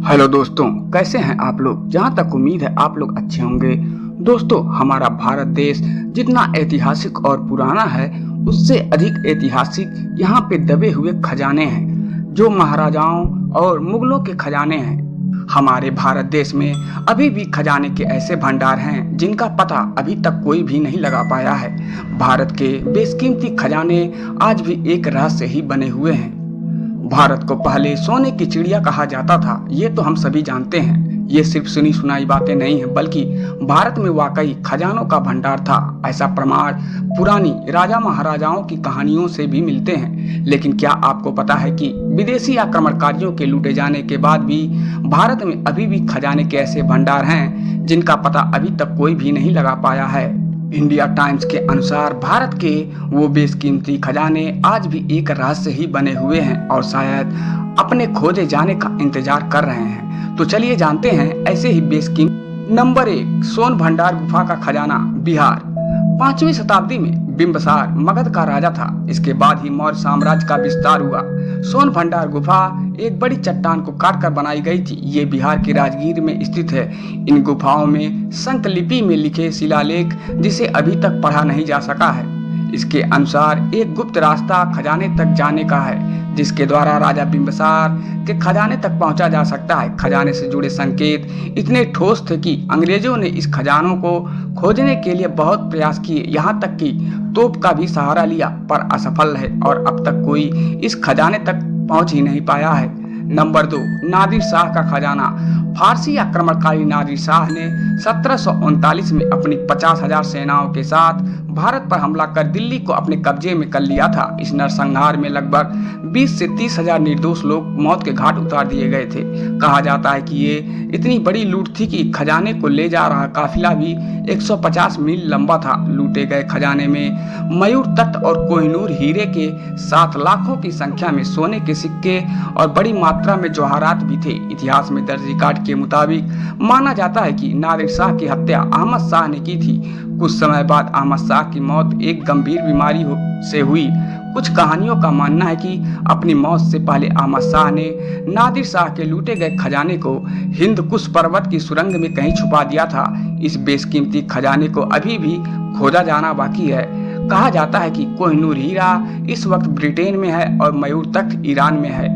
Hello दोस्तों, कैसे हैं आप लोग। जहां तक उम्मीद है आप लोग अच्छे होंगे। दोस्तों, हमारा भारत देश जितना ऐतिहासिक और पुराना है उससे अधिक ऐतिहासिक यहाँ पे दबे हुए खजाने हैं जो महाराजाओं और मुगलों के खजाने हैं। हमारे भारत देश में अभी भी खजाने के ऐसे भंडार हैं जिनका पता अभी तक कोई भी नहीं लगा पाया है। भारत के बेशकीमती खजाने आज भी एक रहस्य ही बने हुए हैं। भारत को पहले सोने की चिड़िया कहा जाता था, ये तो हम सभी जानते हैं। ये सिर्फ सुनी सुनाई बातें नहीं हैं, बल्कि भारत में वाकई खजानों का भंडार था। ऐसा प्रमाण पुरानी राजा महाराजाओं की कहानियों से भी मिलते हैं। लेकिन क्या आपको पता है कि विदेशी आक्रमणकारियों के लूटे जाने के बाद भी भारत में अभी भी खजाने के ऐसे भंडार हैं जिनका पता अभी तक कोई भी नहीं लगा पाया है। इंडिया टाइम्स के अनुसार भारत के वो बेशकीमती खजाने आज भी एक रहस्य ही बने हुए हैं और शायद अपने खोजे जाने का इंतजार कर रहे हैं। तो चलिए जानते हैं ऐसे ही बेशकीमती। नंबर 1, सोन भंडार गुफा का खजाना, बिहार। 5वीं शताब्दी में बिंबसार मगध का राजा था। इसके बाद ही मौर्य साम्राज्य का विस्तार हुआ। सोन भंडार गुफा एक बड़ी चट्टान को काटकर बनाई गई थी। ये बिहार के राजगीर में स्थित है। इन गुफाओं में संकलिपि में लिखे शिलालेख जिसे अभी तक पढ़ा नहीं जा सका है। इसके अनुसार एक गुप्त रास्ता खजाने तक जाने का है जिसके द्वारा राजा बिंबसार के खजाने तक पहुंचा जा सकता है। खजाने से जुड़े संकेत इतने ठोस थे कि अंग्रेजों ने इस खजानों को खोजने के लिए बहुत प्रयास किए, यहाँ तक कि तोप का भी सहारा लिया, पर असफल है और अब तक कोई इस खजाने तक पहुंच ही नहीं पाया है। नंबर 2, नादिर शाह का खजाना। फारसी आक्रमणकारी नादिर शाह ने 1739 में अपनी 50,000 सेनाओं के साथ भारत पर हमला कर दिल्ली को अपने कब्जे में कर लिया था। इस नरसंहार में लगभग 20 से 30,000 निर्दोष लोग मौत के घाट उतार दिए गए थे। कहा जाता है कि ये इतनी बड़ी लूट थी कि खजाने को ले जा रहा काफिला भी 150 मील लंबा था। लूटे गए खजाने में मयूर तख्त और कोहिनूर हीरे के साथ लाखों की संख्या में सोने के सिक्के और बड़ी मात्रा में जवाहरात भी थे। इतिहास में दर्ज रिकॉर्ड के मुताबिक माना जाता है कि नादिर शाह की हत्या अहमद शाह ने की थी। कुछ समय बाद अहमद शाह की मौत एक गंभीर बीमारी से हुई। कुछ कहानियों का मानना है कि अपनी मौत से पहले अहमद शाह ने नादिर शाह के लूटे गए खजाने को हिंद कुश पर्वत की सुरंग में कहीं छुपा दिया था। इस बेशकीमती खजाने को अभी भी खोजा जाना बाकी है। कहा जाता है कि कोहिनूर हीरा इस वक्त ब्रिटेन में है और मयूर तख्त ईरान में है।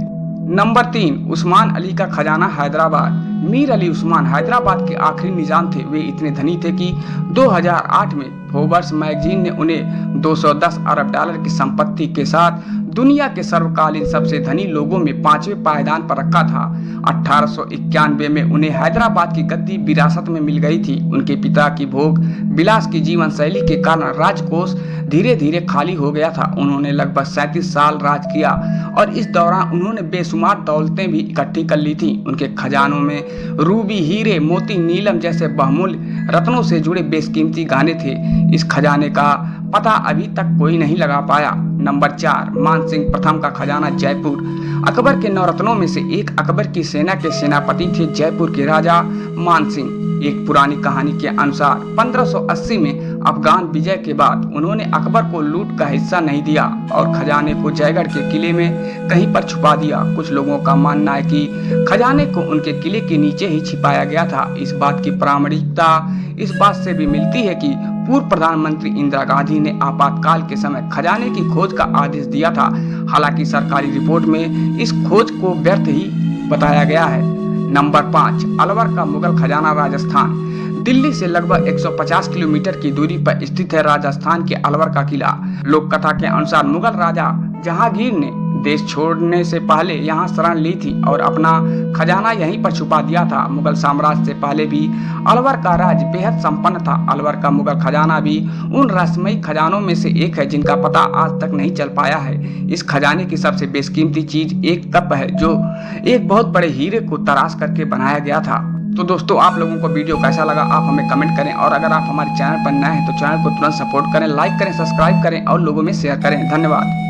नंबर 3, उस्मान अली का खजाना, हैदराबाद। मीर अली उस्मान हैदराबाद के आखिरी निजाम थे। वे इतने धनी थे कि 2008 में फोर्ब्स मैगजीन ने उन्हें 210 अरब डॉलर की संपत्ति के साथ दुनिया के सर्वकालीन सबसे धनी लोगों में 5वें पायदान पर रखा था। 1891 में उन्हें हैदराबाद की गद्दी विरासत में मिल गई थी। उनके पिता की भोग विलास की जीवन शैली के कारण राजकोष धीरे धीरे खाली हो गया था। उन्होंने लगभग 37 साल राज किया और इस दौरान उन्होंने बेशुमार दौलतें भी इकट्ठी कर ली थी। उनके खजानों में रूबी, हीरे, मोती, नीलम जैसे बहुमूल्य रत्नों से जुड़े बेशकीमती गहने थे। इस खजाने का पता अभी तक कोई नहीं लगा पाया। नंबर 4, मानसिंह प्रथम का खजाना, जयपुर। अकबर के 9 रत्नों में से एक अकबर की सेना के सेनापति थे जयपुर के राजा मानसिंह। एक पुरानी कहानी के अनुसार 1580 में अफगान विजय के बाद उन्होंने अकबर को लूट का हिस्सा नहीं दिया और खजाने को जयगढ़ के किले में कहीं पर छुपा दिया। कुछ लोगों का मानना है कि खजाने को उनके किले के नीचे ही छिपाया गया था। इस बात की प्रामाणिकता इस बात से भी मिलती है कि पूर्व प्रधानमंत्री इंदिरा गांधी ने आपातकाल के समय खजाने की खोज का आदेश दिया था। हालांकि सरकारी रिपोर्ट में इस खोज को व्यर्थ ही बताया गया है। नंबर 5, अलवर का मुगल खजाना, राजस्थान। दिल्ली से लगभग 150 किलोमीटर की दूरी पर स्थित है राजस्थान के अलवर का किला। लोक कथा के अनुसार मुगल राजा जहांगीर ने देश छोड़ने से पहले यहाँ शरण ली थी और अपना खजाना यहीं पर छुपा दिया था। मुगल साम्राज्य से पहले भी अलवर का राज्य बेहद संपन्न था। अलवर का मुगल खजाना भी उन रहस्यमयी खजानों में से एक है जिनका पता आज तक नहीं चल पाया है। इस खजाने की सबसे बेशकीमती चीज एक कप है जो एक बहुत बड़े हीरे को तराश करके बनाया गया था। तो दोस्तों, आप लोगों को वीडियो कैसा लगा आप हमें कमेंट करें और अगर आप हमारे चैनल पर नए हैं तो चैनल को तुरंत सपोर्ट करें, लाइक करें, सब्सक्राइब करें और लोगों में शेयर करें। धन्यवाद।